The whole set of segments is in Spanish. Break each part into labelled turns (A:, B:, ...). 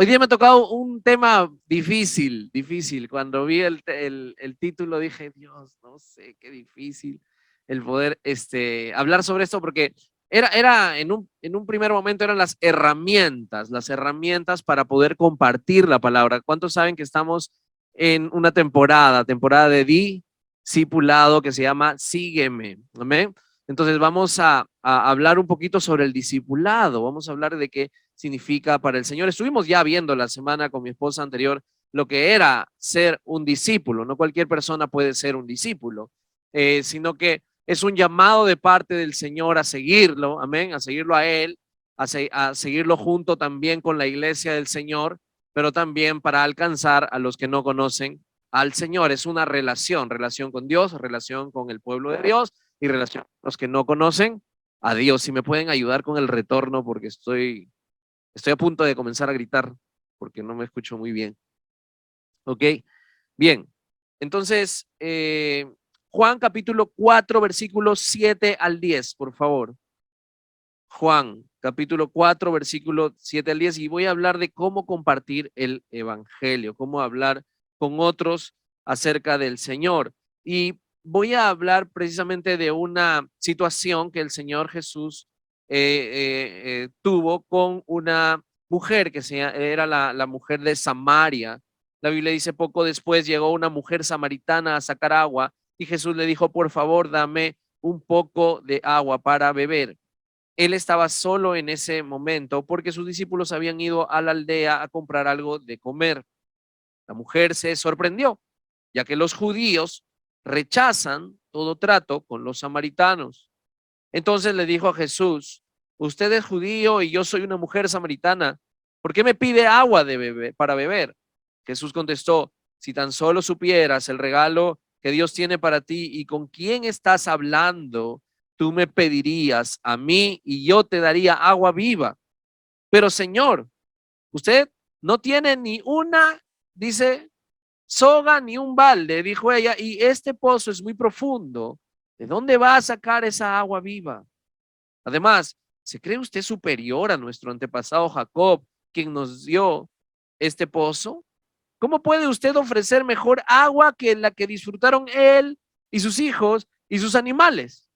A: Hoy día me ha tocado un tema difícil. Cuando vi el título dije, Dios, no sé, qué difícil el poder hablar sobre esto, porque era en un primer momento eran las herramientas para poder compartir la palabra. ¿Cuántos saben que estamos en una temporada de discipulado que se llama Sígueme? Amén. Entonces vamos a hablar un poquito sobre el discipulado, vamos a hablar de qué significa para el Señor. Estuvimos ya viendo la semana con mi esposa anterior lo que era ser un discípulo. No cualquier persona puede ser un discípulo, sino que es un llamado de parte del Señor a seguirlo, amén, a seguirlo a Él, a seguirlo junto también con la iglesia del Señor, pero también para alcanzar a los que no conocen al Señor. Es una relación con Dios, relación con el pueblo de Dios y relación con los que no conocen a Dios. Si me pueden ayudar con el retorno porque estoy a punto de comenzar a gritar porque no me escucho muy bien. ¿Ok? Bien. Entonces, Juan capítulo 4, versículos 7 al 10, por favor. Juan capítulo 4, versículo 7 al 10. Y voy a hablar de cómo compartir el evangelio, cómo hablar con otros acerca del Señor. Y voy a hablar precisamente de una situación que el Señor Jesús tuvo con una mujer era la mujer de Samaria. La Biblia dice, poco después llegó una mujer samaritana a sacar agua y Jesús le dijo, por favor, dame un poco de agua para beber. Él estaba solo en ese momento porque sus discípulos habían ido a la aldea a comprar algo de comer. La mujer se sorprendió, ya que los judíos rechazan todo trato con los samaritanos. Entonces le dijo a Jesús, usted es judío y yo soy una mujer samaritana. ¿Por qué me pide agua para beber? Jesús contestó, si tan solo supieras el regalo que Dios tiene para ti y con quién estás hablando, tú me pedirías a mí y yo te daría agua viva. Pero Señor, usted no tiene ni una, dice, soga ni un balde, dijo ella, y este pozo es muy profundo. ¿De dónde va a sacar esa agua viva? Además, ¿se cree usted superior a nuestro antepasado Jacob, quien nos dio este pozo? ¿Cómo puede usted ofrecer mejor agua que la que disfrutaron él y sus hijos y sus animales?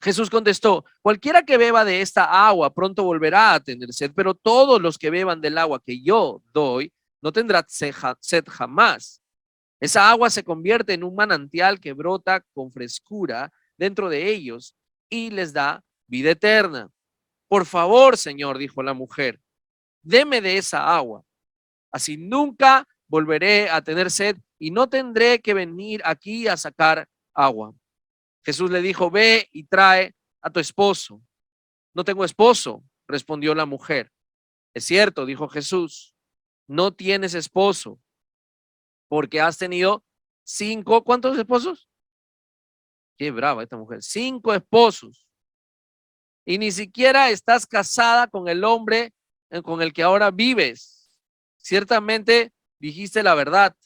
A: Jesús contestó, cualquiera que beba de esta agua pronto volverá a tener sed, pero todos los que beban del agua que yo doy no tendrán sed jamás. Esa agua se convierte en un manantial que brota con frescura dentro de ellos y les da vida eterna. Por favor, Señor, dijo la mujer, deme de esa agua. Así nunca volveré a tener sed y no tendré que venir aquí a sacar agua. Jesús le dijo, ve y trae a tu esposo. No tengo esposo, respondió la mujer. Es cierto, dijo Jesús, no tienes esposo porque has tenido cinco, ¿cuántos esposos? Qué brava esta mujer, cinco esposos y ni siquiera estás casada con el hombre con el que ahora vives. Ciertamente dijiste la verdad.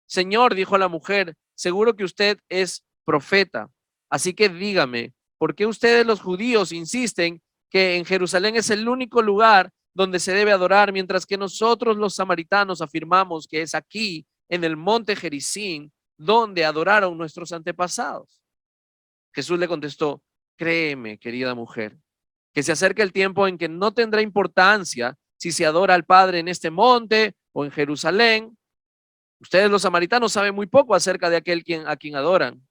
A: Señor, dijo la mujer, seguro que usted es profeta. Así que dígame, ¿por qué ustedes los judíos insisten que en Jerusalén es el único lugar donde se debe adorar, mientras que nosotros los samaritanos afirmamos que es aquí, en el monte Gerizim, donde adoraron nuestros antepasados? Jesús le contestó, créeme, querida mujer, que se acerca el tiempo en que no tendrá importancia si se adora al Padre en este monte o en Jerusalén. Ustedes los samaritanos saben muy poco acerca de aquel a quien adoran,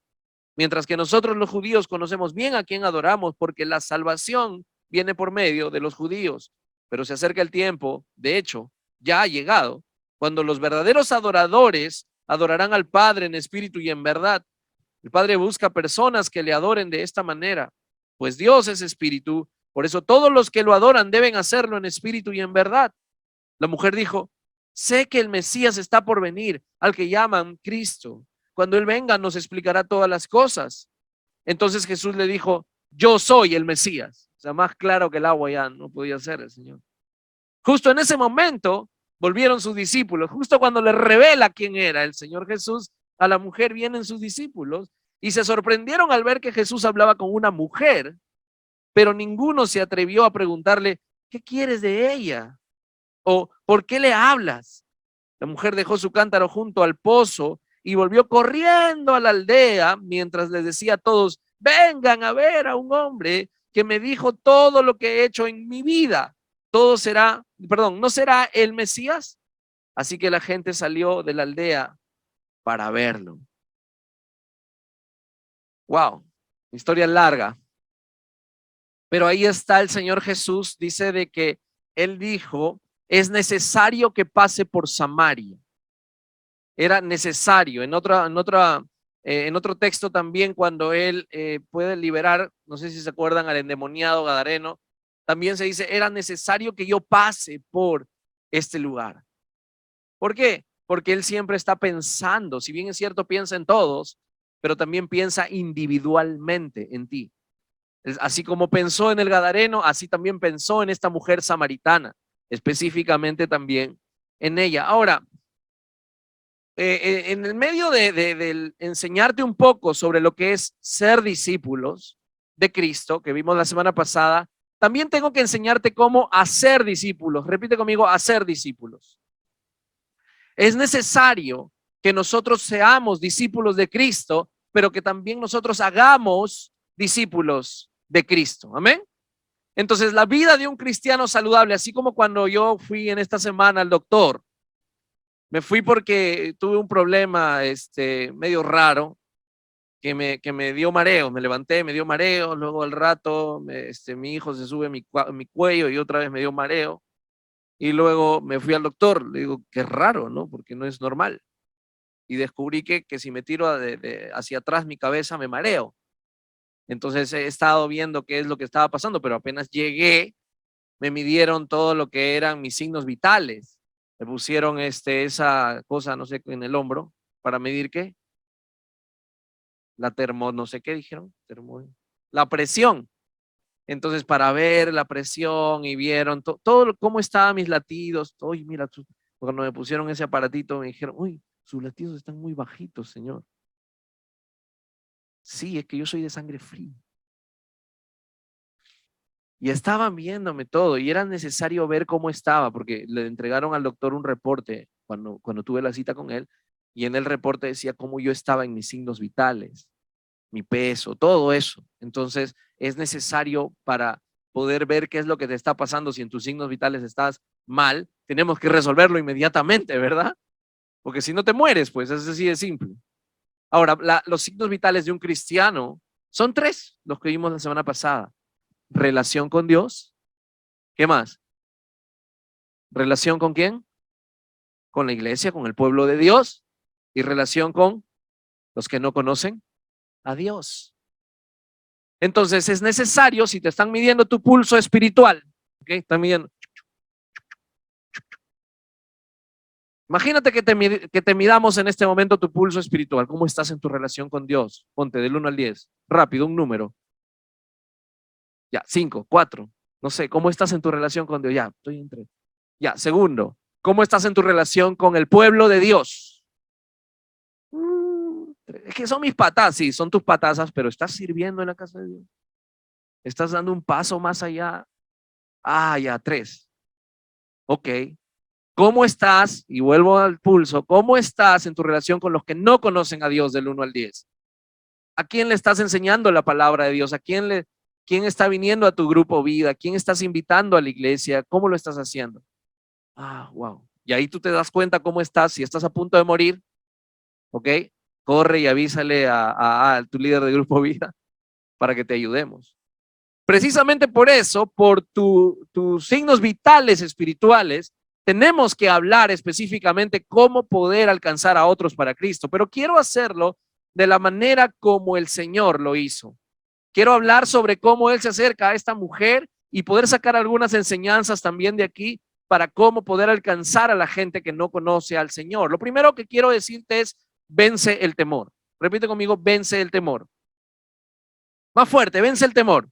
A: mientras que nosotros los judíos conocemos bien a quien adoramos porque la salvación viene por medio de los judíos. Pero se acerca el tiempo, de hecho, ya ha llegado, cuando los verdaderos adoradores adorarán al Padre en espíritu y en verdad. El Padre busca personas que le adoren de esta manera, pues Dios es espíritu, por eso todos los que lo adoran deben hacerlo en espíritu y en verdad. La mujer dijo, sé que el Mesías está por venir, al que llaman Cristo. Cuando Él venga nos explicará todas las cosas. Entonces Jesús le dijo, yo soy el Mesías. O sea, más claro que el agua ya no podía ser el Señor. Justo en ese momento volvieron sus discípulos, justo cuando le revela quién era el Señor Jesús, a la mujer vienen sus discípulos y se sorprendieron al ver que Jesús hablaba con una mujer, pero ninguno se atrevió a preguntarle, ¿qué quieres de ella? O ¿por qué le hablas? La mujer dejó su cántaro junto al pozo y volvió corriendo a la aldea mientras les decía a todos: vengan a ver a un hombre que me dijo todo lo que he hecho en mi vida. Todo será, perdón, ¿no será el Mesías? Así que la gente salió de la aldea para verlo. Wow, historia larga. Pero ahí está el Señor Jesús, dice de que Él dijo, es necesario que pase por Samaria. Era necesario. En otro texto también, cuando Él puede liberar, no sé si se acuerdan, al endemoniado gadareno, también se dice, era necesario que yo pase por este lugar. ¿Por qué? Porque Él siempre está pensando, si bien es cierto, piensa en todos, pero también piensa individualmente en ti. Así como pensó en el gadareno, así también pensó en esta mujer samaritana, específicamente también en ella. Ahora, en el medio de enseñarte un poco sobre lo que es ser discípulos de Cristo, que vimos la semana pasada, también tengo que enseñarte cómo hacer discípulos. Repite conmigo, hacer discípulos. Es necesario que nosotros seamos discípulos de Cristo, pero que también nosotros hagamos discípulos de Cristo. Amén. Entonces, la vida de un cristiano saludable, así como cuando yo fui en esta semana al doctor, me fui porque tuve un problema medio raro que me dio mareo. Me levanté, me dio mareo, luego al rato mi hijo se sube a mi cuello y otra vez me dio mareo. Y luego me fui al doctor, le digo, qué raro, ¿no? Porque no es normal. Y descubrí que si me tiro hacia atrás mi cabeza me mareo. Entonces he estado viendo qué es lo que estaba pasando, pero apenas llegué, me midieron todo lo que eran mis signos vitales. Me pusieron esa cosa, no sé, en el hombro, para medir qué. La no sé qué dijeron, la presión. Entonces, para ver la presión y vieron todo cómo estaban mis latidos. Uy, mira, cuando me pusieron ese aparatito me dijeron, uy, sus latidos están muy bajitos, señor. Sí, es que yo soy de sangre fría. Y estaban viéndome todo y era necesario ver cómo estaba, porque le entregaron al doctor un reporte cuando tuve la cita con él, y en el reporte decía cómo yo estaba en mis signos vitales, mi peso, todo eso. Entonces es necesario, para poder ver qué es lo que te está pasando, si en tus signos vitales estás mal, tenemos que resolverlo inmediatamente, ¿verdad? Porque si no te mueres, pues es así de simple. Ahora, los signos vitales de un cristiano son tres, los que vimos la semana pasada: relación con Dios. ¿Qué más? ¿Relación con quién? Con la iglesia, con el pueblo de Dios, y relación con los que no conocen a Dios. Entonces es necesario, si te están midiendo tu pulso espiritual, ¿ok? Están midiendo. Imagínate que te midamos en este momento tu pulso espiritual. ¿Cómo estás en tu relación con Dios? Ponte del 1 al 10. Rápido, un número. Ya, 5, 4. No sé, ¿cómo estás en tu relación con Dios? Ya, estoy en 3. Ya, segundo, ¿cómo estás en tu relación con el pueblo de Dios? Es que son mis patas, sí, son tus patazas, pero estás sirviendo en la casa de Dios. Estás dando un paso más allá. Ah, ya, 3. Ok. ¿Cómo estás? Y vuelvo al pulso. ¿Cómo estás en tu relación con los que no conocen a Dios del 1 al 10? ¿A quién le estás enseñando la palabra de Dios? ¿Quién está viniendo a tu grupo vida? ¿Quién estás invitando a la iglesia? ¿Cómo lo estás haciendo? Ah, wow. Y ahí tú te das cuenta cómo estás. Si estás a punto de morir, ¿ok? Corre y avísale a tu líder de grupo vida para que te ayudemos. Precisamente por eso, por tus signos vitales espirituales, tenemos que hablar específicamente cómo poder alcanzar a otros para Cristo, pero quiero hacerlo de la manera como el Señor lo hizo. Quiero hablar sobre cómo Él se acerca a esta mujer y poder sacar algunas enseñanzas también de aquí para cómo poder alcanzar a la gente que no conoce al Señor. Lo primero que quiero decirte es: vence el temor. Repite conmigo: vence el temor. Más fuerte: vence el temor.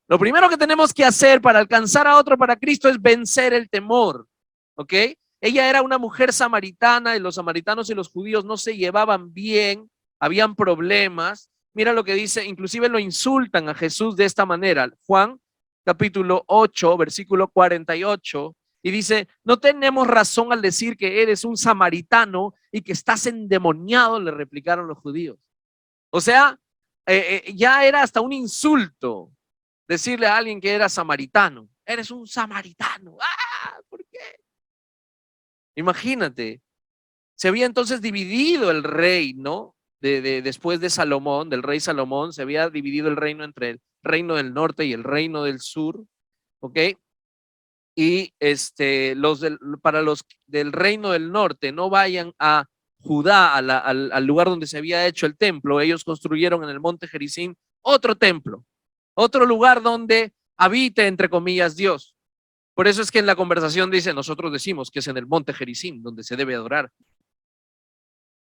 A: Lo primero que tenemos que hacer para alcanzar a otro para Cristo es vencer el temor, ¿ok? Ella era una mujer samaritana y los samaritanos y los judíos no se llevaban bien, habían problemas. Mira lo que dice, inclusive lo insultan a Jesús de esta manera. Juan capítulo 8, versículo 48, Y dice, no tenemos razón al decir que eres un samaritano y que estás endemoniado, le replicaron los judíos. O sea, ya era hasta un insulto decirle a alguien que era samaritano. Eres un samaritano. ¡Ah! ¿Por qué? Imagínate, se había entonces dividido el reino después de Salomón, del rey Salomón, se había dividido el reino entre el reino del norte y el reino del sur, ¿ok? Y para los del reino del norte no vayan a Judá, al lugar donde se había hecho el templo. Ellos construyeron en el monte Gerizim otro templo, otro lugar donde habite, entre comillas, Dios. Por eso es que en la conversación dice, nosotros decimos que es en el monte Gerizim donde se debe adorar.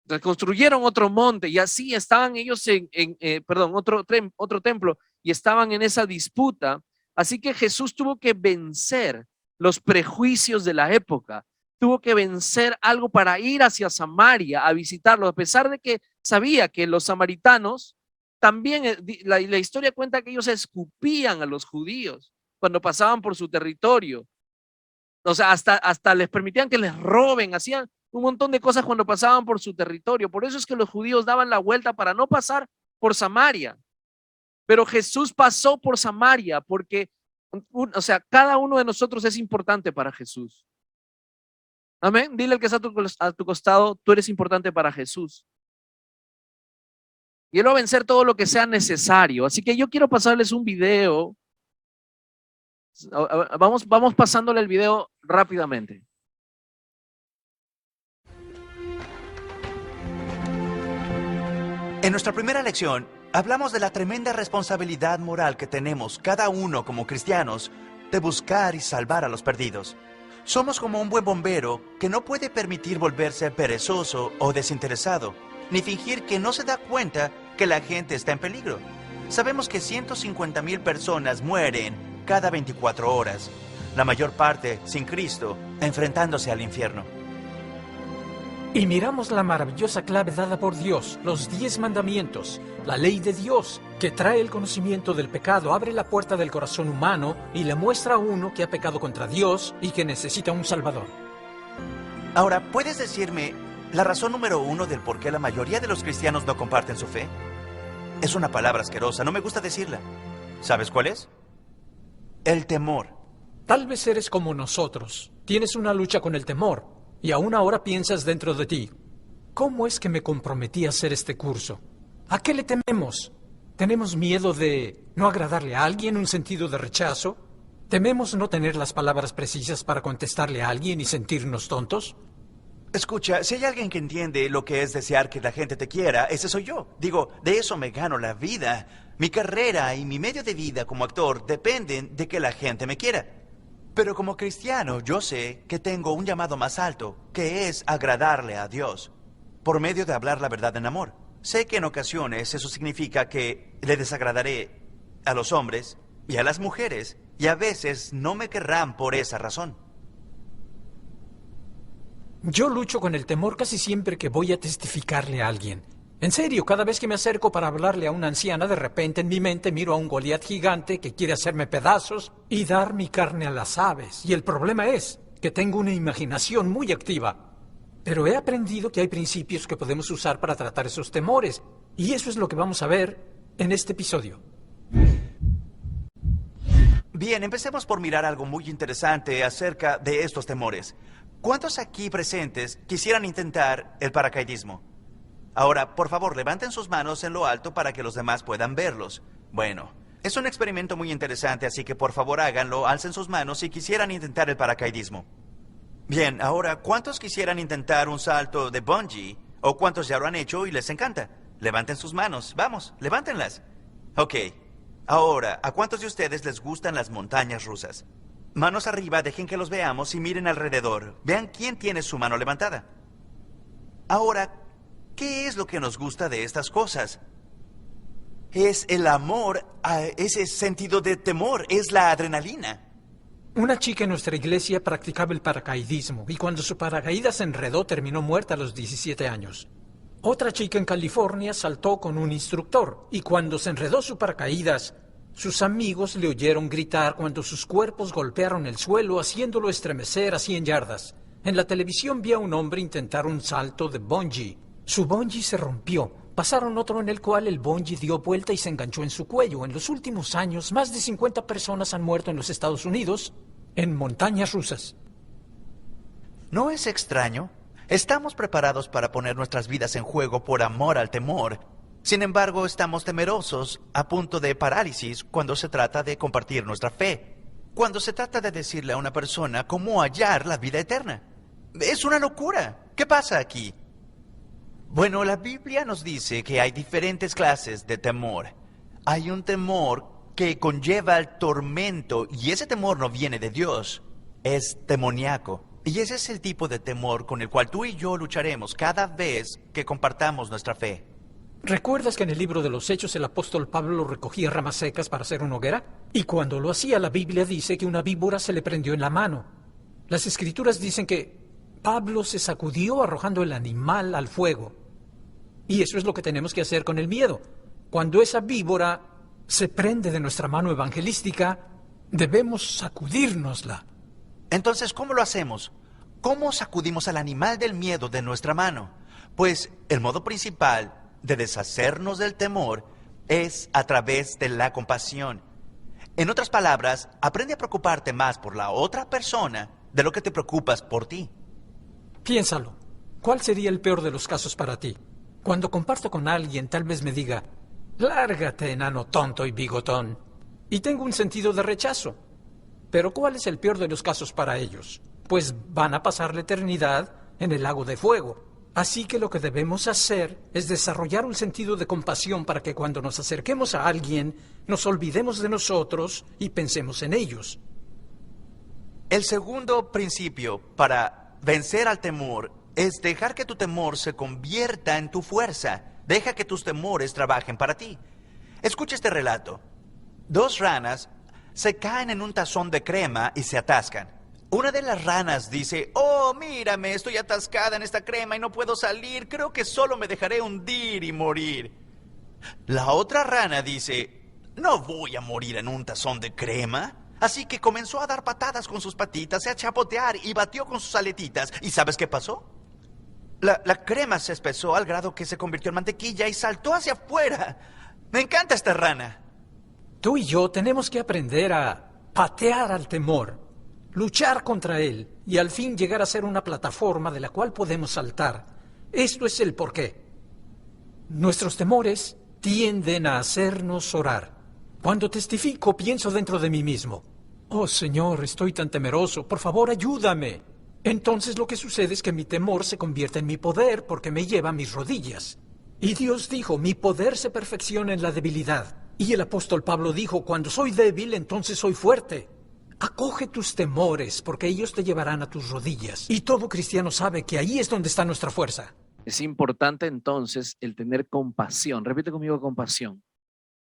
A: Entonces construyeron otro monte y así estaban ellos otro templo, y estaban en esa disputa. Así que Jesús tuvo que vencer los prejuicios de la época, tuvo que vencer algo para ir hacia Samaria a visitarlo, a pesar de que sabía que los samaritanos también, la historia cuenta que ellos escupían a los judíos cuando pasaban por su territorio. O sea, hasta les permitían que les roben, hacían un montón de cosas cuando pasaban por su territorio. Por eso es que los judíos daban la vuelta para no pasar por Samaria. Pero Jesús pasó por Samaria porque, o sea, cada uno de nosotros es importante para Jesús. Amén. Dile al que está a tu costado, tú eres importante para Jesús. Y él va a vencer todo lo que sea necesario. Así que yo quiero pasarles un video. Vamos pasándole el video rápidamente.
B: En nuestra primera lección, hablamos de la tremenda responsabilidad moral que tenemos cada uno como cristianos de buscar y salvar a los perdidos. Somos como un buen bombero que no puede permitir volverse perezoso o desinteresado, ni fingir que no se da cuenta que la gente está en peligro. Sabemos que 150,000 personas mueren cada 24 horas, la mayor parte sin Cristo, enfrentándose al infierno.
C: Y miramos la maravillosa clave dada por Dios, los 10 mandamientos, la ley de Dios, que trae el conocimiento del pecado, abre la puerta del corazón humano y le muestra a uno que ha pecado contra Dios y que necesita un Salvador.
B: Ahora, ¿puedes decirme la razón número 1 del por qué la mayoría de los cristianos no comparten su fe? Es una palabra asquerosa, no me gusta decirla. ¿Sabes cuál es? El temor.
C: Tal vez eres como nosotros, tienes una lucha con el temor. Y aún ahora piensas dentro de ti, ¿cómo es que me comprometí a hacer este curso? ¿A qué le tememos? ¿Tenemos miedo de no agradarle a alguien, un sentido de rechazo? ¿Tememos no tener las palabras precisas para contestarle a alguien y sentirnos tontos?
B: Escucha, si hay alguien que entiende lo que es desear que la gente te quiera, ese soy yo. Digo, de eso me gano la vida. Mi carrera y mi medio de vida como actor dependen de que la gente me quiera. Pero como cristiano, yo sé que tengo un llamado más alto, que es agradarle a Dios, por medio de hablar la verdad en amor. Sé que en ocasiones eso significa que le desagradaré a los hombres y a las mujeres, y a veces no me querrán por esa razón.
C: Yo lucho con el temor casi siempre que voy a testificarle a alguien. En serio, cada vez que me acerco para hablarle a una anciana, de repente en mi mente miro a un Goliat gigante que quiere hacerme pedazos y dar mi carne a las aves. Y el problema es que tengo una imaginación muy activa. Pero he aprendido que hay principios que podemos usar para tratar esos temores. Y eso es lo que vamos a ver en este episodio.
B: Bien, empecemos por mirar algo muy interesante acerca de estos temores. ¿Cuántos aquí presentes quisieran intentar el paracaidismo? Ahora, por favor, levanten sus manos en lo alto para que los demás puedan verlos. Bueno, es un experimento muy interesante, así que por favor háganlo, alcen sus manos si quisieran intentar el paracaidismo. Bien, ahora, ¿cuántos quisieran intentar un salto de bungee? ¿O cuántos ya lo han hecho y les encanta? Levanten sus manos, vamos, levántenlas. Ok, ahora, ¿a cuántos de ustedes les gustan las montañas rusas? Manos arriba, dejen que los veamos y miren alrededor. Vean quién tiene su mano levantada. Ahora, ¿qué es lo que nos gusta de estas cosas? Es el amor a ese sentido de temor, es la adrenalina.
C: Una chica en nuestra iglesia practicaba el paracaidismo y cuando su paracaídas se enredó terminó muerta a los 17 años. Otra chica en California saltó con un instructor y cuando se enredó su paracaídas Sus amigos le oyeron gritar cuando sus cuerpos golpearon el suelo, haciéndolo estremecer a 100 yardas. En la televisión vi a un hombre intentar un salto de bungee. Su bungee se rompió. Pasaron otro en el cual el bungee dio vuelta y se enganchó en su cuello. En los últimos años, más de 50 personas han muerto en los Estados Unidos en montañas rusas.
B: ¿No es extraño? Estamos preparados para poner nuestras vidas en juego por amor al temor. Sin embargo, estamos temerosos, a punto de parálisis, cuando se trata de compartir nuestra fe. Cuando se trata de decirle a una persona cómo hallar la vida eterna. Es una locura. ¿Qué pasa aquí? Bueno, la Biblia nos dice que hay diferentes clases de temor. Hay un temor que conlleva el tormento, y ese temor no viene de Dios. Es demoníaco. Y ese es el tipo de temor con el cual tú y yo lucharemos cada vez que compartamos nuestra fe.
C: ¿Recuerdas que en el libro de los Hechos el apóstol Pablo recogía ramas secas para hacer una hoguera? Y cuando lo hacía, la Biblia dice que una víbora se le prendió en la mano. Las Escrituras dicen que Pablo se sacudió arrojando el animal al fuego. Y eso es lo que tenemos que hacer con el miedo. Cuando esa víbora se prende de nuestra mano evangelística, debemos sacudírnosla.
B: Entonces, ¿cómo lo hacemos? ¿Cómo sacudimos al animal del miedo de nuestra mano? Pues el modo principal de deshacernos del temor es a través de la compasión. En otras palabras, aprende a preocuparte más por la otra persona de lo que te preocupas por ti.
C: Piénsalo. ¿Cuál sería el peor de los casos para ti? Cuando comparto con alguien, tal vez me diga, lárgate, enano tonto y bigotón. Y tengo un sentido de rechazo. Pero ¿cuál es el peor de los casos para ellos? Pues van a pasar la eternidad en el lago de fuego. Así que lo que debemos hacer es desarrollar un sentido de compasión para que cuando nos acerquemos a alguien, nos olvidemos de nosotros y pensemos en ellos.
B: El segundo principio para vencer al temor es dejar que tu temor se convierta en tu fuerza. Deja que tus temores trabajen para ti. Escucha este relato. 2 ranas se caen en un tazón de crema y se atascan. Una de las ranas dice, oh, mírame, estoy atascada en esta crema y no puedo salir. Creo que solo me dejaré hundir y morir. La otra rana dice, no voy a morir en un tazón de crema. Así que comenzó a dar patadas con sus patitas, a chapotear y batió con sus aletitas. ¿Y sabes qué pasó? La crema se espesó al grado que se convirtió en mantequilla y saltó hacia afuera. Me encanta esta rana.
C: Tú y yo tenemos que aprender a patear al temor, luchar contra él y al fin llegar a ser una plataforma de la cual podemos saltar. Esto es el porqué. Nuestros temores tienden a hacernos orar. Cuando testifico, pienso dentro de mí mismo, oh Señor, estoy tan temeroso, por favor ayúdame. Entonces lo que sucede es que mi temor se convierte en mi poder porque me lleva a mis rodillas. Y Dios dijo, mi poder se perfecciona en la debilidad. Y el apóstol Pablo dijo, cuando soy débil, entonces soy fuerte. Acoge tus temores porque ellos te llevarán a tus rodillas. Y todo cristiano sabe que ahí es donde está nuestra fuerza.
A: Es importante entonces el tener compasión. Repite conmigo, compasión.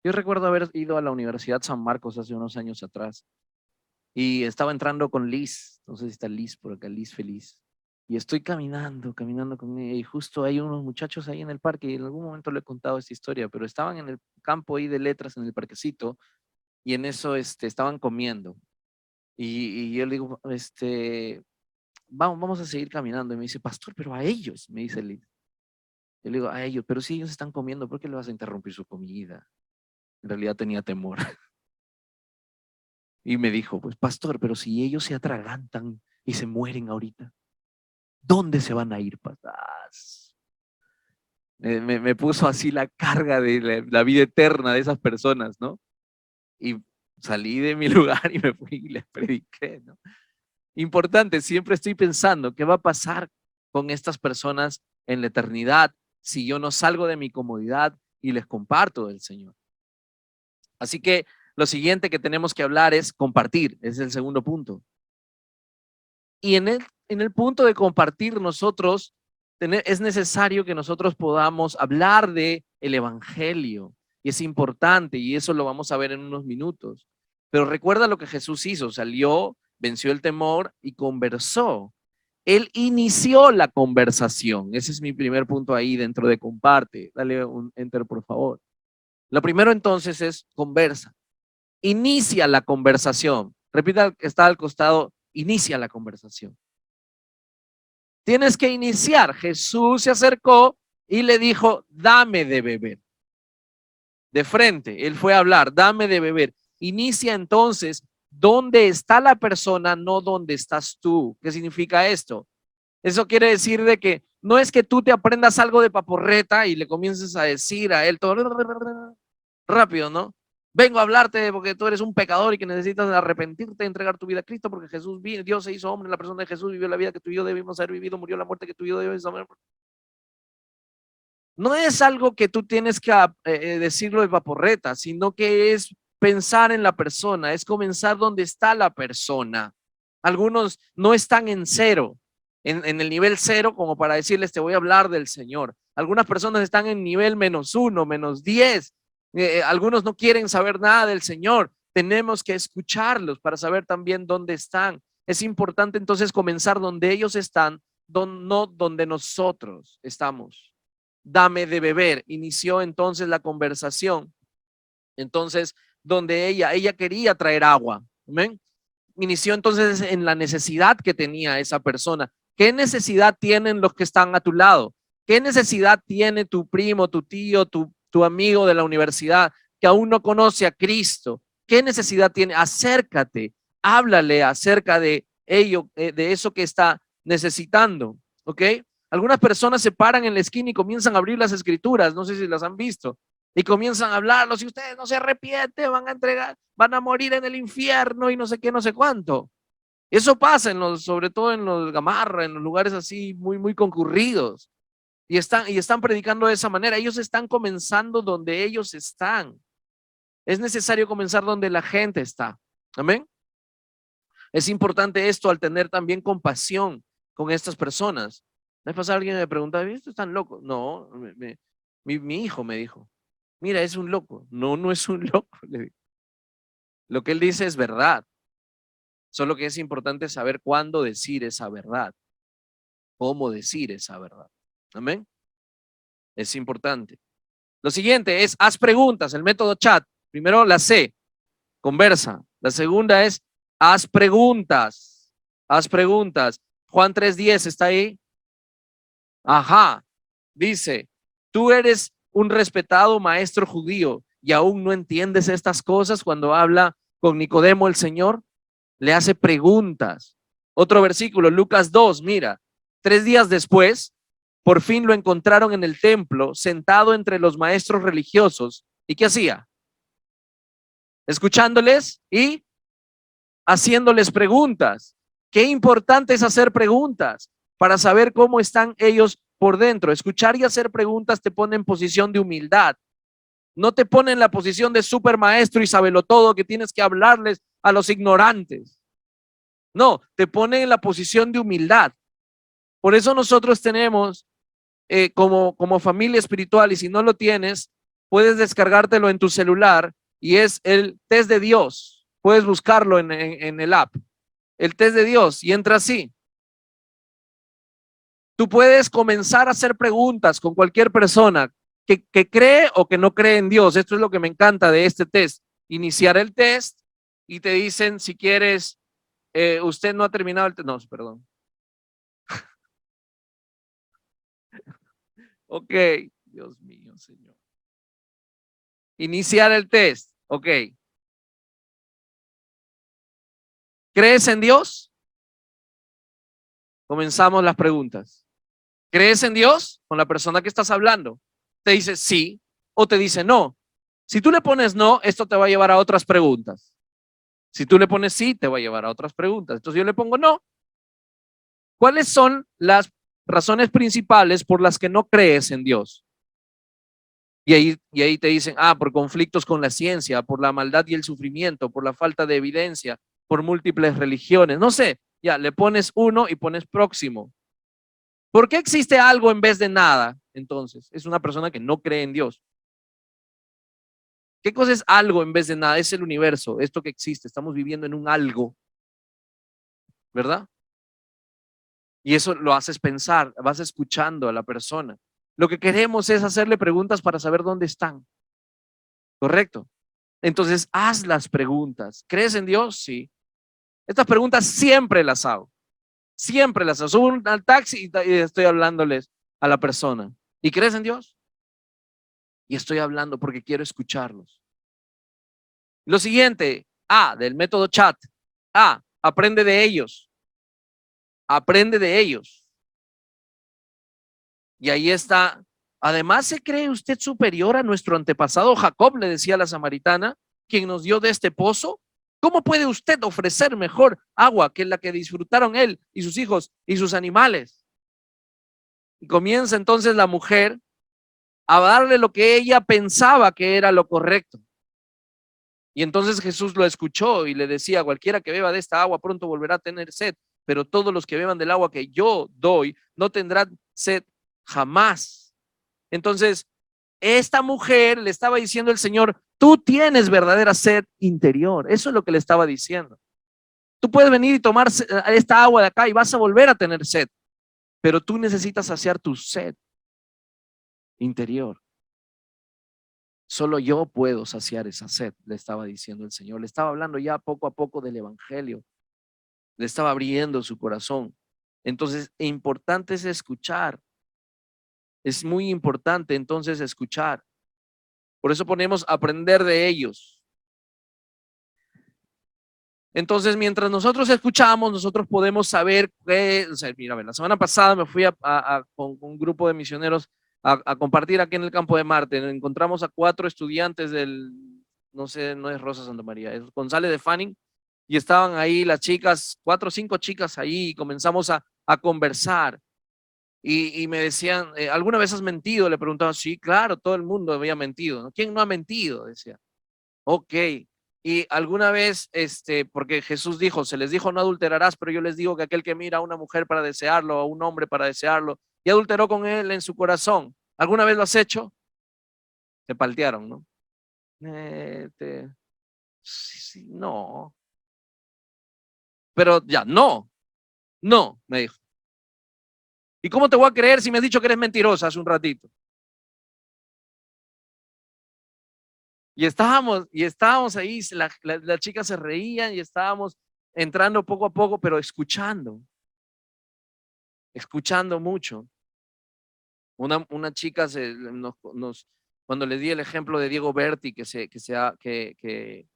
A: Yo recuerdo haber ido a la Universidad San Marcos hace unos años atrás y estaba entrando con Liz. No sé si está Liz por acá, Liz feliz. Y estoy caminando con ella y justo hay unos muchachos ahí en el parque y en algún momento le he contado esta historia, pero estaban en el campo ahí de letras, en el parquecito, y en eso estaban comiendo. Y yo le digo, vamos a seguir caminando. Y me dice, pastor, pero a ellos, me dice Liz. Yo le digo, a ellos, pero si ellos están comiendo, ¿por qué le vas a interrumpir su comida? En realidad tenía temor. Y me dijo, pues pastor, pero si ellos se atragantan y se mueren ahorita, ¿dónde se van a ir? Me puso así la carga de la vida eterna de esas personas, ¿no? Y salí de mi lugar y me fui y les prediqué, ¿no? Importante, siempre estoy pensando, ¿qué va a pasar con estas personas en la eternidad si yo no salgo de mi comodidad y les comparto del Señor? Así que lo siguiente que tenemos que hablar es compartir, es el segundo punto. Y en el punto de compartir nosotros, es necesario que nosotros podamos hablar de el evangelio. Y es importante, y eso lo vamos a ver en unos minutos. Pero recuerda lo que Jesús hizo, salió, venció el temor y conversó. Él inició la conversación. Ese es mi primer punto ahí dentro de comparte. Dale un enter, por favor. Lo primero entonces es conversa. inicia la conversación. Repita al que está al costado, inicia la conversación. Tienes que iniciar. Jesús se acercó y le dijo, dame de beber. De frente, él fue a hablar, dame de beber. Inicia entonces, ¿dónde está la persona, no dónde estás tú? ¿Qué significa esto? Eso quiere decir de que no es que tú te aprendas algo de paporreta y le comiences a decir a él todo rápido, ¿no? Vengo a hablarte porque tú eres un pecador y que necesitas arrepentirte, entregar tu vida a Cristo porque Jesús vino, Dios se hizo hombre en la persona de Jesús, vivió la vida que tú y yo debimos haber vivido, murió la muerte que tú y yo debimos haber. No es algo que tú tienes que decirlo de vaporreta, sino que es pensar en la persona, es comenzar donde está la persona. Algunos no están en cero, en el nivel cero, como para decirles, te voy a hablar del Señor. Algunas personas están en nivel -1, -10. Algunos no quieren saber nada del Señor. Tenemos que escucharlos para saber también dónde están. Es importante entonces comenzar donde ellos están, no donde nosotros estamos. Dame de beber. Inició entonces la conversación. Entonces, donde ella quería traer agua. ¿Amén? Inició entonces en la necesidad que tenía esa persona. ¿Qué necesidad tienen los que están a tu lado? ¿Qué necesidad tiene tu primo, tu tío, tu amigo de la universidad que aún no conoce a Cristo? ¿Qué necesidad tiene? Acércate, háblale acerca de ello, de eso que está necesitando. ¿Ok? Algunas personas se paran en la esquina y comienzan a abrir las escrituras, no sé si las han visto, y comienzan a hablarlos, si ustedes no se arrepienten, van a morir en el infierno y no sé qué, no sé cuánto. Eso pasa sobre todo en los Gamarra, en los lugares así muy concurridos, y están predicando de esa manera. Ellos están comenzando donde ellos están. Es necesario comenzar donde la gente está. Amén. Es importante esto al tener también compasión con estas personas. La vez pasada alguien me preguntaba, ¿esto están locos? No, mi hijo me dijo, mira, es un loco. No, no es un loco. Le digo. Lo que él dice es verdad. Solo que es importante saber cuándo decir esa verdad. Cómo decir esa verdad. Amén. Es importante. Lo siguiente es, haz preguntas. El método chat. Primero la C, conversa. La segunda es, haz preguntas. Haz preguntas. Juan 3:10 está ahí. Ajá. Dice, tú eres un respetado maestro judío y aún no entiendes estas cosas. Cuando habla con Nicodemo el Señor, le hace preguntas. Otro versículo, Lucas 2, mira, 3 días después, por fin lo encontraron en el templo, sentado entre los maestros religiosos. ¿Y qué hacía? Escuchándoles y haciéndoles preguntas. Qué importante es hacer preguntas para saber cómo están ellos por dentro. Escuchar y hacer preguntas te pone en posición de humildad. No te pone en la posición de super maestro y sabelotodo que tienes que hablarles a los ignorantes. No, te pone en la posición de humildad. Por eso nosotros tenemos como familia espiritual, y si no lo tienes, puedes descargártelo en tu celular, y es el test de Dios. Puedes buscarlo en el app. El test de Dios, y entra así. Tú puedes comenzar a hacer preguntas con cualquier persona que cree o que no cree en Dios. Esto es lo que me encanta de este test. Iniciar el test y te dicen si quieres, usted no ha terminado el test. No, perdón. Ok, Dios mío, Señor. Iniciar el test. Ok. ¿Crees en Dios? Comenzamos las preguntas. ¿Crees en Dios? Con la persona que estás hablando. Te dice sí o te dice no. Si tú le pones no, esto te va a llevar a otras preguntas. Si tú le pones sí, te va a llevar a otras preguntas. Entonces yo le pongo no. ¿Cuáles son las razones principales por las que no crees en Dios? Y ahí te dicen, por conflictos con la ciencia, por la maldad y el sufrimiento, por la falta de evidencia, por múltiples religiones. No sé, ya le pones uno y pones próximo. ¿Por qué existe algo en vez de nada? Entonces, es una persona que no cree en Dios. ¿Qué cosa es algo en vez de nada? Es el universo, esto que existe. Estamos viviendo en un algo, ¿verdad? Y eso lo haces pensar, vas escuchando a la persona. Lo que queremos es hacerle preguntas para saber dónde están. ¿Correcto? Entonces, haz las preguntas. ¿Crees en Dios? Sí. Estas preguntas siempre las hago. Siempre las hago. Subo al taxi y estoy hablándoles a la persona. ¿Y crees en Dios? Y estoy hablando porque quiero escucharlos. Lo siguiente, del método chat. Aprende de ellos. Aprende de ellos. Y ahí está. Además, ¿se cree usted superior a nuestro antepasado Jacob? Le decía la samaritana, quien nos dio de este pozo. ¿Cómo puede usted ofrecer mejor agua que la que disfrutaron él y sus hijos y sus animales? Y comienza entonces la mujer a darle lo que ella pensaba que era lo correcto. Y entonces Jesús lo escuchó y le decía: cualquiera que beba de esta agua pronto volverá a tener sed, pero todos los que beban del agua que yo doy no tendrán sed jamás. Entonces, esta mujer le estaba diciendo el Señor: tú tienes verdadera sed interior. Eso es lo que le estaba diciendo. Tú puedes venir y tomar esta agua de acá y vas a volver a tener sed, pero tú necesitas saciar tu sed interior. Solo yo puedo saciar esa sed, le estaba diciendo el Señor. Le estaba hablando ya poco a poco del evangelio. Le estaba abriendo su corazón. Entonces, importante es escuchar. Es muy importante entonces escuchar. Por eso ponemos aprender de ellos. Entonces, mientras nosotros escuchamos, nosotros podemos saber qué. O sea, mira, la semana pasada me fui con un grupo de misioneros a compartir aquí en el campo de Marte. Encontramos a 4 estudiantes del, no sé, no es Rosa Santa María, es González de Fanning, y estaban ahí las chicas, 4 o 5 chicas ahí, y comenzamos a conversar. Y me decían: ¿alguna vez has mentido? Le preguntaba. Sí, claro, todo el mundo había mentido, ¿no? ¿Quién no ha mentido? Decía. Ok. Y alguna vez, porque Jesús dijo, se les dijo: no adulterarás, pero yo les digo que aquel que mira a una mujer para desearlo, a un hombre para desearlo, y adulteró con él en su corazón. ¿Alguna vez lo has hecho? Se paltearon, ¿no? Sí, sí, no. Pero ya, no, me dijo. ¿Y cómo te voy a creer si me has dicho que eres mentirosa hace un ratito? Y estábamos ahí, las chicas se reían y estábamos entrando poco a poco, pero escuchando mucho. Una chica cuando le di el ejemplo de Diego Berti, que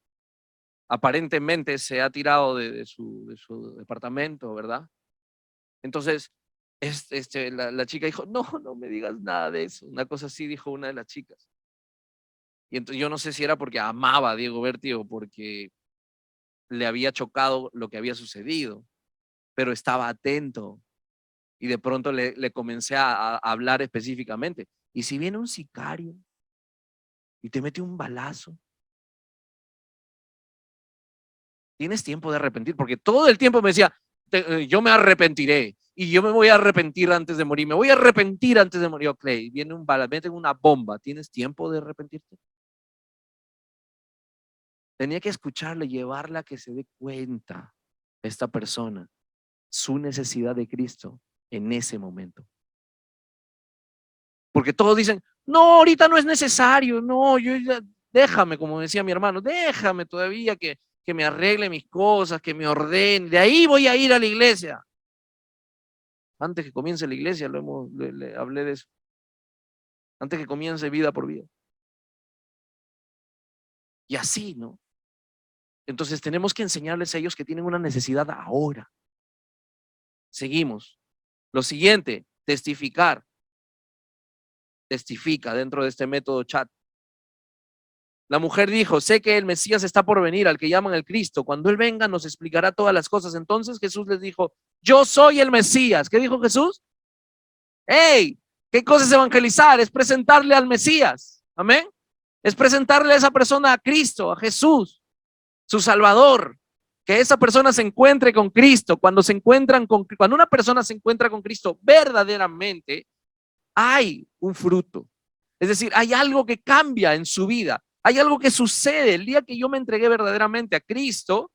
A: aparentemente se ha tirado de su departamento, ¿verdad? Entonces, la chica dijo: no me digas nada de eso. Una cosa así dijo una de las chicas. Y entonces yo no sé si era porque amaba a Diego Berti o porque le había chocado lo que había sucedido, pero estaba atento. Y de pronto le comencé a hablar específicamente. ¿Y si viene un sicario y te mete un balazo? Tienes tiempo de arrepentir, porque todo el tiempo me decía: yo me arrepentiré y yo me voy a arrepentir antes de morir, me voy a arrepentir antes de morir. Ok, viene un balazo, meten una bomba, ¿tienes tiempo de arrepentirte? Tenía que escucharle, llevarla a que se dé cuenta esta persona su necesidad de Cristo en ese momento. Porque todos dicen: no, ahorita no es necesario, no, déjame, como decía mi hermano, déjame todavía que me arregle mis cosas, que me ordene, de ahí voy a ir a la iglesia. Antes que comience la iglesia, le hablé de eso. Antes que comience vida por vida. Y así, ¿no? Entonces tenemos que enseñarles a ellos que tienen una necesidad ahora. Seguimos. Lo siguiente, testificar. Testifica dentro de este método chat. La mujer dijo: sé que el Mesías está por venir, al que llaman el Cristo. Cuando Él venga nos explicará todas las cosas. Entonces Jesús les dijo: yo soy el Mesías. ¿Qué dijo Jesús? ¡Hey! ¿Qué cosa es evangelizar? Es presentarle al Mesías. Amén. Es presentarle a esa persona a Cristo, a Jesús, su Salvador. Que esa persona se encuentre con Cristo. Cuando una persona se encuentra con Cristo verdaderamente, hay un fruto. Es decir, hay algo que cambia en su vida. Hay algo que sucede. El día que yo me entregué verdaderamente a Cristo,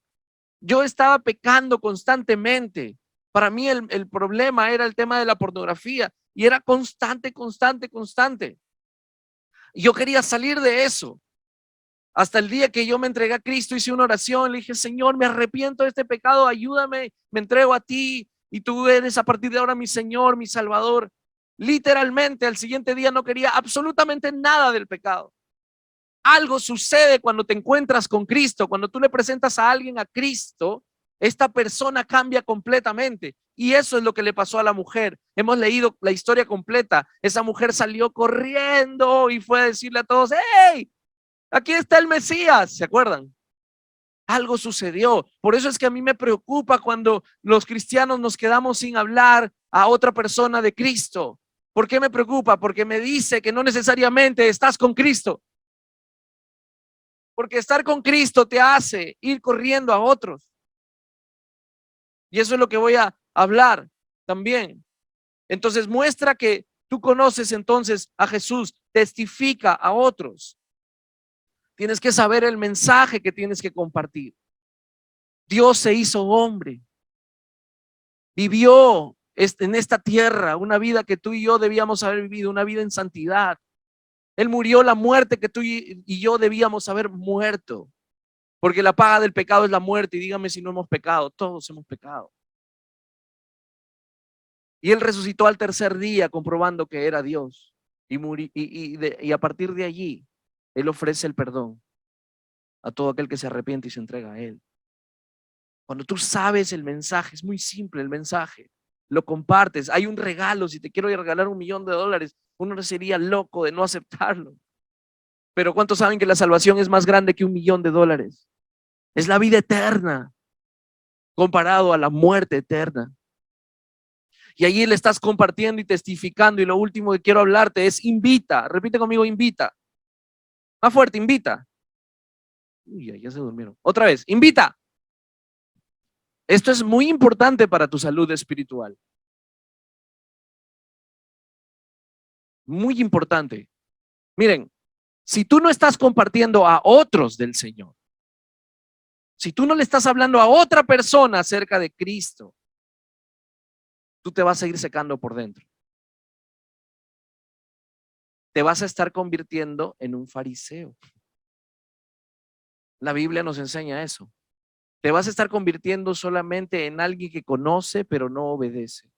A: yo estaba pecando constantemente. Para mí el problema era el tema de la pornografía y era constante. Yo quería salir de eso. Hasta el día que yo me entregué a Cristo, hice una oración, le dije, Señor, me arrepiento de este pecado, ayúdame, me entrego a ti y tú eres a partir de ahora mi Señor, mi Salvador. Literalmente, al siguiente día no quería absolutamente nada del pecado. Algo sucede cuando te encuentras con Cristo, cuando tú le presentas a alguien a Cristo, esta persona cambia completamente. Y eso es lo que le pasó a la mujer. Hemos leído la historia completa. Esa mujer salió corriendo y fue a decirle a todos, ¡hey! Aquí está el Mesías, ¿se acuerdan? Algo sucedió. Por eso es que a mí me preocupa cuando los cristianos nos quedamos sin hablar a otra persona de Cristo. ¿Por qué me preocupa? Porque me dice que no necesariamente estás con Cristo. Porque estar con Cristo te hace ir corriendo a otros. Y eso es lo que voy a hablar también. Entonces muestra que tú conoces entonces a Jesús, testifica a otros. Tienes que saber el mensaje que tienes que compartir. Dios se hizo hombre. Vivió en esta tierra una vida que tú y yo debíamos haber vivido, una vida en santidad. Él murió la muerte que tú y yo debíamos haber muerto. Porque la paga del pecado es la muerte. Y dígame si no hemos pecado. Todos hemos pecado. Y Él resucitó al tercer día comprobando que era Dios. Y a partir de allí, Él ofrece el perdón a todo aquel que se arrepiente y se entrega a Él. Cuando tú sabes el mensaje, es muy simple el mensaje, lo compartes. Hay un regalo, si te quiero regalar $1.000.000, uno sería loco de no aceptarlo. Pero ¿cuántos saben que la salvación es más grande que $1.000.000? Es la vida eterna comparado a la muerte eterna. Y allí le estás compartiendo y testificando. Y lo último que quiero hablarte es invita. Repite conmigo, invita. Más fuerte, invita. Uy, ya se durmieron. Otra vez, invita. Esto es muy importante para tu salud espiritual. Muy importante. Miren, si tú no estás compartiendo a otros del Señor, si tú no le estás hablando a otra persona acerca de Cristo, tú te vas a ir secando por dentro. Te vas a estar convirtiendo en un fariseo. La Biblia nos enseña eso. Te vas a estar convirtiendo solamente en alguien que conoce pero no obedece.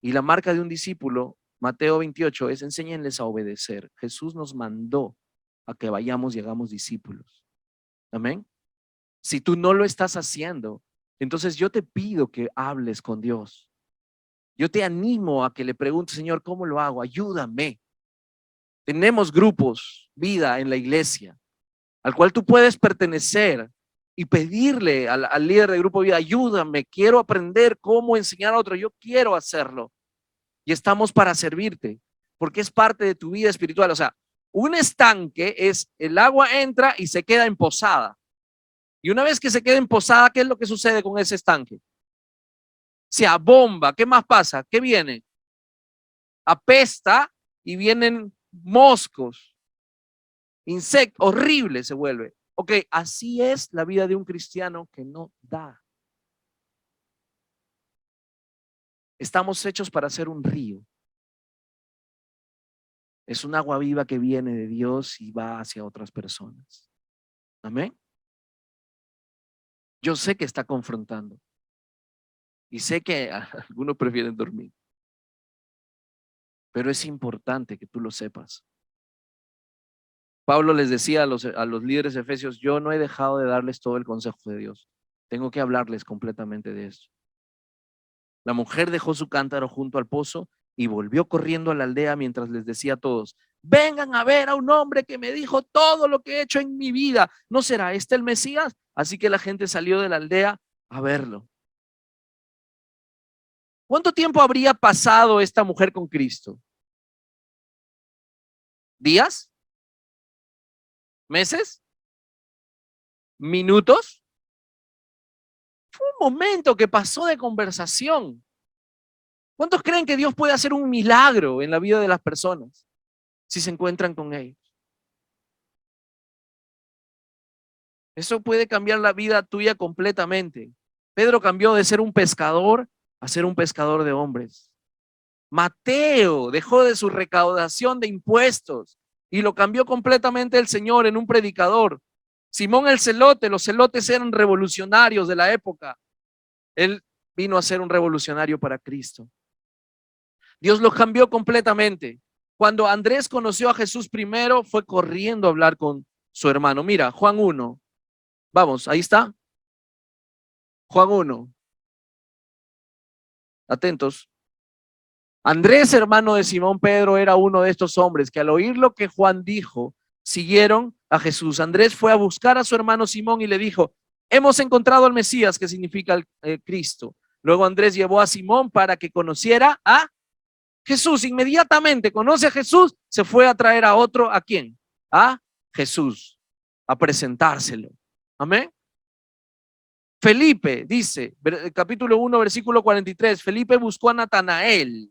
A: Y la marca de un discípulo, Mateo 28, es enséñenles a obedecer. Jesús nos mandó a que vayamos y hagamos discípulos. Amén. Si tú no lo estás haciendo, entonces yo te pido que hables con Dios. Yo te animo a que le preguntes, Señor, ¿cómo lo hago? Ayúdame. Tenemos grupos, vida en la iglesia, al cual tú puedes pertenecer y pedirle al líder del grupo de vida, ayúdame, quiero aprender cómo enseñar a otro, yo quiero hacerlo. Y estamos para servirte, porque es parte de tu vida espiritual. O sea, un estanque es el agua entra y se queda emposada. Y una vez que se queda emposada, ¿qué es lo que sucede con ese estanque? Se abomba. ¿Qué más pasa? ¿Qué viene? Apesta y vienen moscos, insectos, horrible se vuelve. Ok, así es la vida de un cristiano que no da. Estamos hechos para ser un río. Es un agua viva que viene de Dios y va hacia otras personas. Amén. Yo sé que está confrontando. Y sé que algunos prefieren dormir. Pero es importante que tú lo sepas. Pablo les decía a los líderes efesios, yo no he dejado de darles todo el consejo de Dios. Tengo que hablarles completamente de esto. La mujer dejó su cántaro junto al pozo y volvió corriendo a la aldea mientras les decía a todos, vengan a ver a un hombre que me dijo todo lo que he hecho en mi vida. ¿No será este el Mesías? Así que la gente salió de la aldea a verlo. ¿Cuánto tiempo habría pasado esta mujer con Cristo? ¿Días? ¿Meses? ¿Minutos? Fue un momento que pasó de conversación. ¿Cuántos creen que Dios puede hacer un milagro en la vida de las personas si se encuentran con ellos? Eso puede cambiar la vida tuya completamente. Pedro cambió de ser un pescador a ser un pescador de hombres. Mateo dejó de su recaudación de impuestos y lo cambió completamente el Señor en un predicador. Simón el Celote, los celotes eran revolucionarios de la época. Él vino a ser un revolucionario para Cristo. Dios lo cambió completamente. Cuando Andrés conoció a Jesús primero, fue corriendo a hablar con su hermano. Mira, Juan 1. Vamos, ahí está. Juan 1. Atentos. Andrés, hermano de Simón Pedro, era uno de estos hombres que al oír lo que Juan dijo, siguieron a Jesús. Andrés fue a buscar a su hermano Simón y le dijo: hemos encontrado al Mesías, que significa el Cristo. Luego Andrés llevó a Simón para que conociera a Jesús. Inmediatamente conoce a Jesús, se fue a traer a otro. ¿A quién? A Jesús, a presentárselo. Amén. Felipe dice, capítulo 1, versículo 43, Felipe buscó a Natanael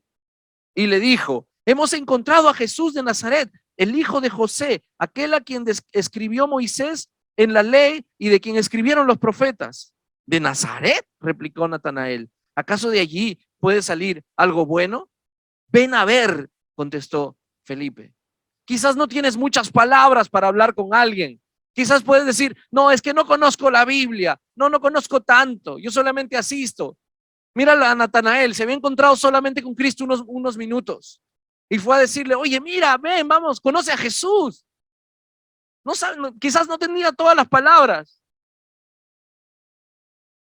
A: y le dijo: hemos encontrado a Jesús de Nazaret, el hijo de José, aquel a quien escribió Moisés en la ley y de quien escribieron los profetas. ¿De Nazaret?, replicó Natanael. ¿Acaso de allí puede salir algo bueno? Ven a ver, contestó Felipe. Quizás no tienes muchas palabras para hablar con alguien. Quizás puedes decir: no, es que no conozco la Biblia, no conozco tanto, yo solamente asisto. Mira a Natanael, se había encontrado solamente con Cristo unos minutos y fue a decirle: oye, mira, ven, vamos, conoce a Jesús. No sabe, quizás no tenía todas las palabras.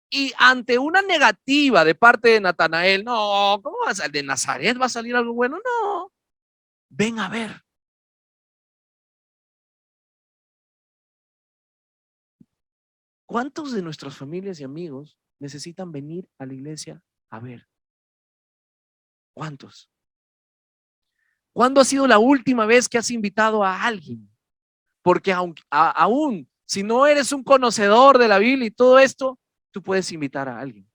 A: Y ante una negativa de parte de Natanael: no, ¿cómo vas a, de Nazaret va a salir algo bueno? No, ven a ver. ¿Cuántos de nuestras familias y amigos necesitan venir a la iglesia a ver? ¿Cuántos? ¿Cuándo ha sido la última vez que has invitado a alguien? Porque aún si no eres un conocedor de la Biblia y todo esto, tú puedes invitar a alguien.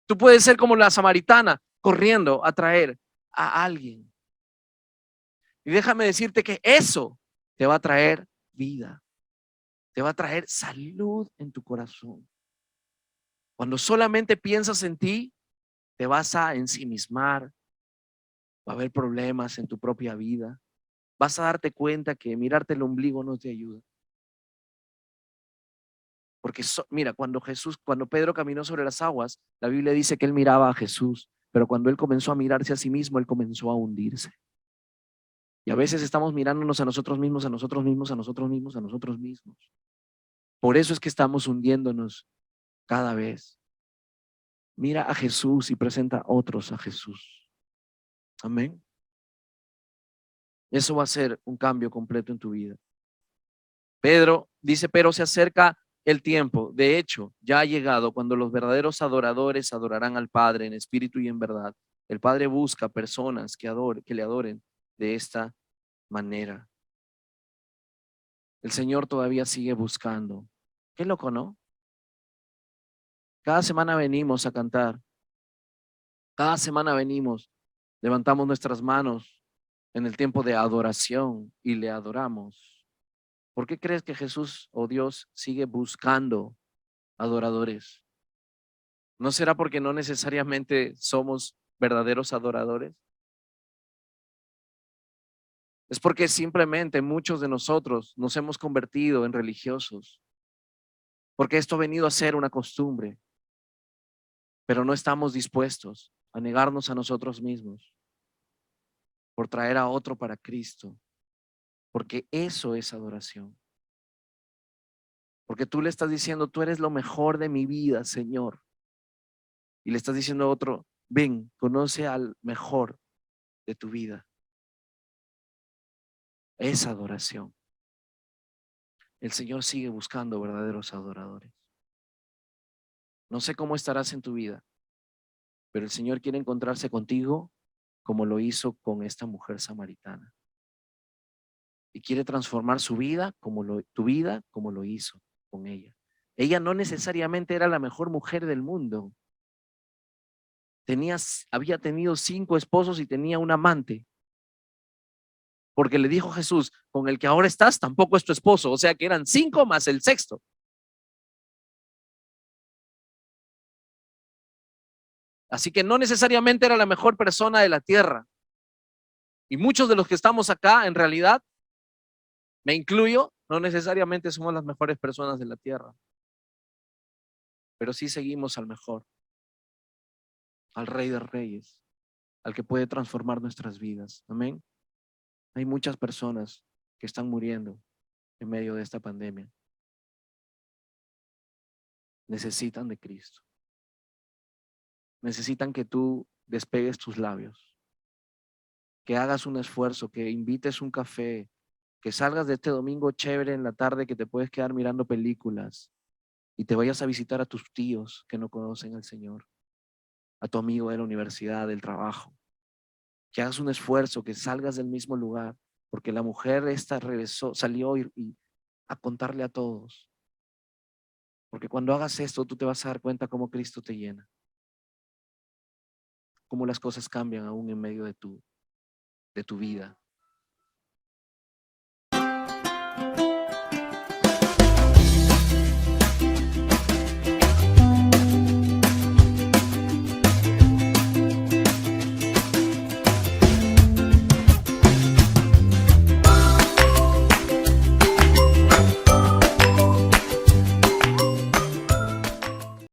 A: Tú puedes ser como la samaritana, corriendo a traer a alguien. Y déjame decirte que eso te va a traer vida. Te va a traer salud en tu corazón. Cuando solamente piensas en ti, te vas a ensimismar, va a haber problemas en tu propia vida. Vas a darte cuenta que mirarte el ombligo no te ayuda. Porque mira, cuando Pedro caminó sobre las aguas, la Biblia dice que él miraba a Jesús, pero cuando él comenzó a mirarse a sí mismo, él comenzó a hundirse. Y a veces estamos mirándonos a nosotros mismos, a nosotros mismos, a nosotros mismos, a nosotros mismos. Por eso es que estamos hundiéndonos cada vez. Mira a Jesús y presenta a otros a Jesús. Amén. Eso va a ser un cambio completo en tu vida. Pedro dice: pero se acerca el tiempo. De hecho, ya ha llegado cuando los verdaderos adoradores adorarán al Padre en espíritu y en verdad. El Padre busca personas que le adoren de esta manera. El Señor todavía sigue buscando. Qué loco, ¿no? Cada semana venimos a cantar. Cada semana venimos, levantamos nuestras manos en el tiempo de adoración y le adoramos. ¿Por qué crees que Jesús o Dios sigue buscando adoradores? ¿No será porque no necesariamente somos verdaderos adoradores? Es porque simplemente muchos de nosotros nos hemos convertido en religiosos, porque esto ha venido a ser una costumbre, pero no estamos dispuestos a negarnos a nosotros mismos por traer a otro para Cristo, porque eso es adoración. Porque tú le estás diciendo: tú eres lo mejor de mi vida, Señor. Y le estás diciendo a otro: ven, conoce al mejor de tu vida. Es adoración. El Señor sigue buscando verdaderos adoradores. No sé cómo estarás en tu vida, pero el Señor quiere encontrarse contigo como lo hizo con esta mujer samaritana. Y quiere transformar su vida tu vida como lo hizo con ella. Ella no necesariamente era la mejor mujer del mundo. Había tenido 5 esposos y tenía un amante. Porque le dijo Jesús: con el que ahora estás tampoco es tu esposo. O sea que eran 5 más el sexto. Así que no necesariamente era la mejor persona de la tierra. Y muchos de los que estamos acá, en realidad, Me incluyo, no necesariamente somos las mejores personas de la tierra, pero sí seguimos al mejor, al Rey de Reyes, al que puede transformar nuestras vidas. Amén. Hay muchas personas que están muriendo en medio de esta pandemia. Necesitan de Cristo. Necesitan que tú despegues tus labios, que hagas un esfuerzo, que invites un café, que salgas de este domingo chévere en la tarde que te puedes quedar mirando películas y te vayas a visitar a tus tíos que no conocen al Señor, a tu amigo de la universidad, del trabajo, que hagas un esfuerzo, que salgas del mismo lugar, porque la mujer esta regresó, salió y a contarle a todos. Porque cuando hagas esto, tú te vas a dar cuenta cómo Cristo te llena, cómo las cosas cambian aún en medio de tu vida.